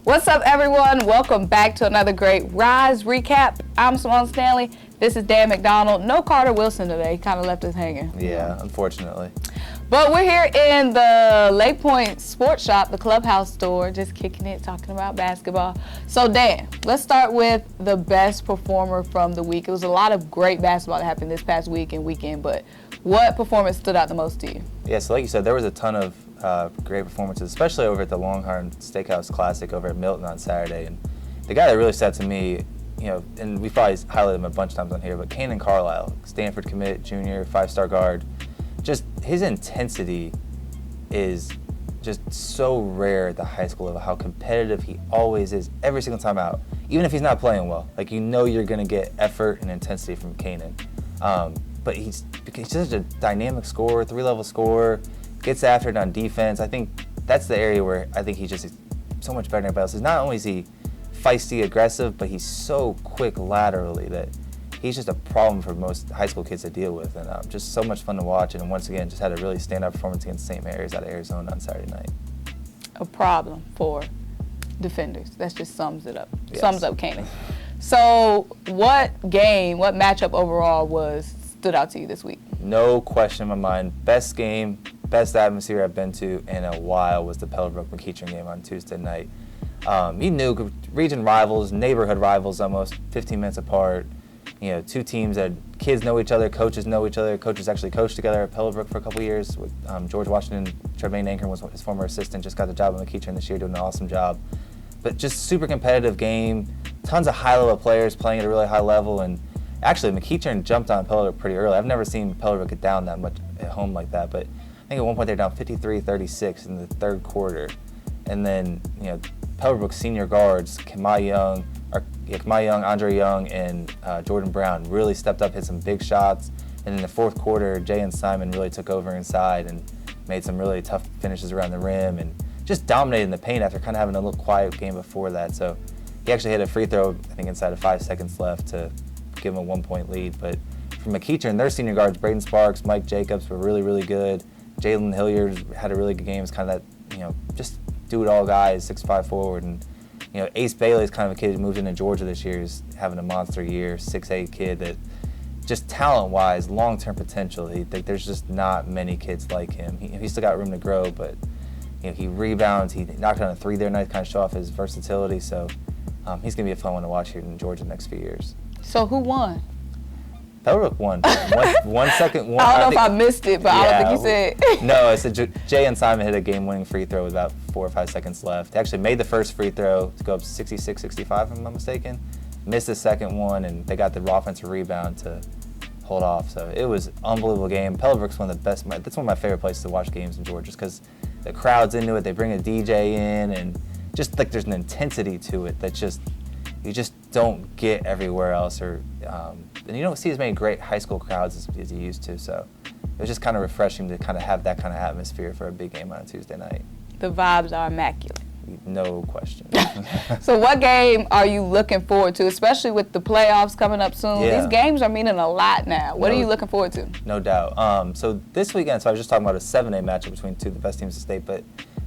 What's up, everyone? Welcome back to another great Ryze recap. I'm Simone Stanley. This is Dan McDonald. No Carter Wilson today. He kind of left us hanging. Yeah, unfortunately. But we're here in the Lake Point Sports Shop, the Clubhouse store, just kicking it, talking about basketball. So, Dan, let's start with the best performer from the week. It was a lot of great basketball that happened this past week and weekend, but what performance stood out the most to you? Yeah, so like you said, there was a ton of great performances, especially over at the Longhorn Steakhouse Classic over at Milton on Saturday. And the guy that really stood out to me, you know, and we probably highlighted him a bunch of times on here, but Kanaan Carlyle, Stanford commit, junior, 5-star guard. Just his intensity is just so rare at the high school level, how competitive he always is every single time out, even if he's not playing well. Like, you know you're going to get effort and intensity from Kanaan. But he's such a dynamic scorer, 3-level scorer, gets after it on defense. I think that's the area where I think he's just so much better than everybody else. Not only is he feisty, aggressive, but he's so quick laterally that he's just a problem for most high school kids to deal with, and just so much fun to watch. And once again, just had a really standout performance against St. Mary's out of Arizona on Saturday night. A problem for defenders. That just sums it up. Yes. Sums up Kanaan. So what matchup overall stood out to you this week? No question in my mind. Best game, best atmosphere I've been to in a while was the Pebblebrook McEachern game on Tuesday night. You knew region rivals, neighborhood rivals almost, 15 minutes apart. You know, two teams that kids know each other, coaches know each other. Coaches actually coached together at Pebblebrook for a couple of years. With George Washington, Tremaine Ankern was his former assistant, just got the job at McEachern this year, doing an awesome job. But just super competitive game, tons of high-level players playing at a really high level. And actually, McEachern jumped on Pebblebrook pretty early. I've never seen Pebblebrook get down that much at home like that. But I think at one point they're down 53-36 in the third quarter. And then, you know, Pebblebrook's senior guards, Kamai Young, Andre Young, and Jordan Brown really stepped up, hit some big shots. And in the fourth quarter, Jay and Simon really took over inside and made some really tough finishes around the rim and just dominated in the paint after kind of having a little quiet game before that. So he actually hit a free throw, I think, inside of 5 seconds left to give him a 1-point lead. But for McEachern, their senior guards, Braden Sparks, Mike Jacobs, were really, really good. Jalen Hilliard had a really good game. It's kind of that, you know, just do-it-all guys, 6'5" forward. And you know, Ace Bailey is kind of a kid who moved into Georgia this year. He's having a monster year, 6'8" kid that just talent-wise, long-term potential. There's just not many kids like him. He's still got room to grow, but you know, he rebounds. He knocked down a 3 there tonight, kind of show off his versatility. So he's going to be a fun one to watch here in Georgia the next few years. So who won? Pebblebrook won. One second. I don't know if I missed it, but yeah, I don't think you said. No, it's Jay and Simon hit a game-winning free throw with about 4 or 5 seconds left. They actually made the first free throw to go up 66-65, if I'm not mistaken. Missed the second one, and they got the offensive rebound to hold off. So it was an unbelievable game. Pebblebrook's one of the best. That's one of my favorite places to watch games in Georgia, just because the crowd's into it. They bring a DJ in, and just like there's an intensity to it that you just don't get everywhere else, and you don't see as many great high school crowds as you used to. So it was just kind of refreshing to kind of have that kind of atmosphere for a big game on a Tuesday night. The vibes are immaculate. No question. So what game are you looking forward to, especially with the playoffs coming up soon? Yeah. These games are meaning a lot now. What are you looking forward to? No doubt. So this weekend, I was just talking about a 7A matchup between two of the best teams in the state, but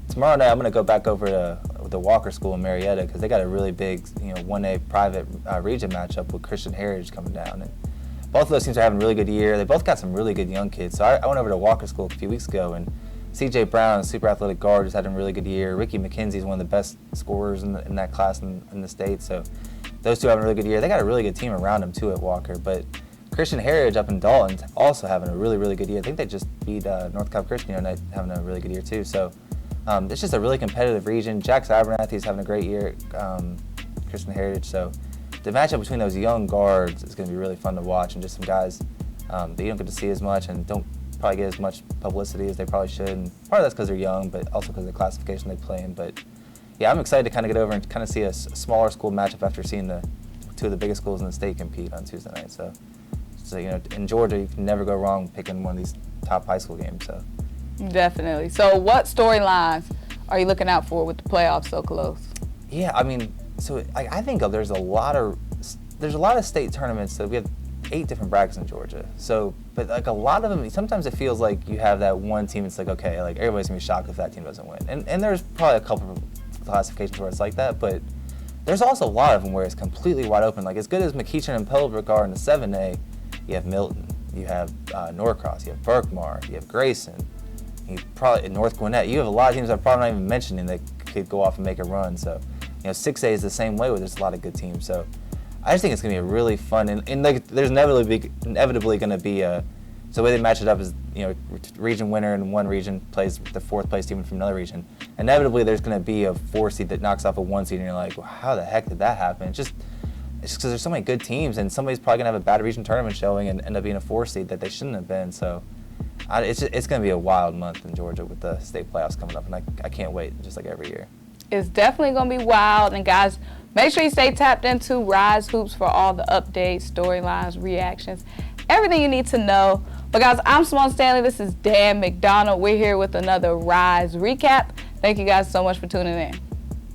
tomorrow night I'm going to go back over to the Walker School in Marietta because they got a really big, 1A private region matchup with Christian Heritage coming down. And both of those teams are having a really good year. They both got some really good young kids. So I went over to Walker School a few weeks ago, and C.J. Brown, a super athletic guard, has had a really good year. Ricky McKenzie is one of the best scorers in that class in the state. So those two have a really good year. They got a really good team around them, too, at Walker. But Christian Heritage up in Dalton also having a really, really good year. I think they just beat North Cobb Christian the other night, having a really good year, too. So it's just a really competitive region. Jack Abernathy is having a great year at Christian Heritage. So the matchup between those young guards is going to be really fun to watch, and just some guys that you don't get to see as much and don't probably get as much publicity as they probably should. And part of that's because they're young, but also because of the classification they play in. But yeah, I'm excited to kind of get over and kind of see a smaller school matchup after seeing the two of the biggest schools in the state compete on Tuesday night. So in Georgia, you can never go wrong picking one of these top high school games. So definitely. So what storylines are you looking out for with the playoffs so close? Yeah, I mean, so I think there's a lot of state tournaments that we have 8 different brackets in Georgia. So, but like a lot of them, sometimes it feels like you have that one team. It's like, okay, like everybody's gonna be shocked if that team doesn't win. And there's probably a couple classifications where it's like that, but there's also a lot of them where it's completely wide open. Like, as good as McEachern and Pebblebrook are in the 7A, you have Milton, you have Norcross, you have Berkmar, you have Grayson, you probably North Gwinnett. You have a lot of teams I'm probably not even mentioning that could go off and make a run. So, 6A is the same way where there's a lot of good teams. So, I just think it's going to be a really fun, and like, there's inevitably going to be a, so the way they match it up is, region winner in one region plays the fourth place team from another region. Inevitably, there's going to be a 4 seed that knocks off a 1 seed, and you're like, well, how the heck did that happen? It's just because there's so many good teams, and somebody's probably going to have a bad region tournament showing and end up being a 4 seed that they shouldn't have been. So it's going to be a wild month in Georgia with the state playoffs coming up, and I can't wait, just like every year. It's definitely going to be wild. And, guys, make sure you stay tapped into Ryze Hoops for all the updates, storylines, reactions, everything you need to know. But, guys, I'm Simone Stanley. This is Dan McDonald. We're here with another Ryze recap. Thank you guys so much for tuning in.